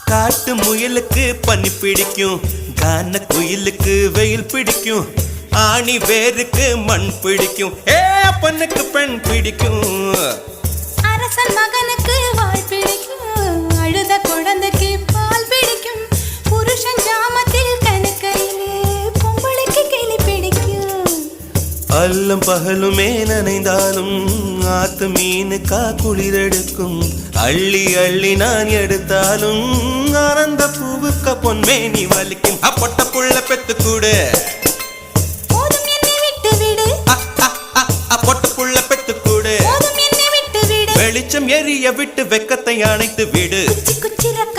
காட்டு முயலுக்கு பனி பிடிக்கும், கான குயிலுக்கு வெயில் பிடிக்கும், ஆணி வேருக்கு மண் பிடிக்கும், அப்பனுக்கு பெண் பிடிக்கும். அரசன் மகனுக்கு வாய் பிடிக்கும், அழுத குழந்தைக்கு பால் பிடிக்கும், புருஷன் ஜாமத்தில் கணக்கையிலே பொம்பளைக்கு கிளி பிடிக்கும். அல்லும் பகலுமே நனைந்தாலும் ஆத்து மீனுக்கா குளிரெடுக்கும், அள்ளி அள்ளி நான் எடுத்தாலும் ஆனந்த பூவுக்க பொன்மேனி வலிக்கும். அப்பொட்ட புள்ள பெத்து கூடு, போதும் என்னை விட்டு விடு, பொட்ட புள்ள பெத்து கூடு, போதும் என்னை விட்டு விடு, வெளிச்சம் எரிய விட்டு வெக்கத்தை அணைத்து விடு. குச்சி குச்சி ரக்க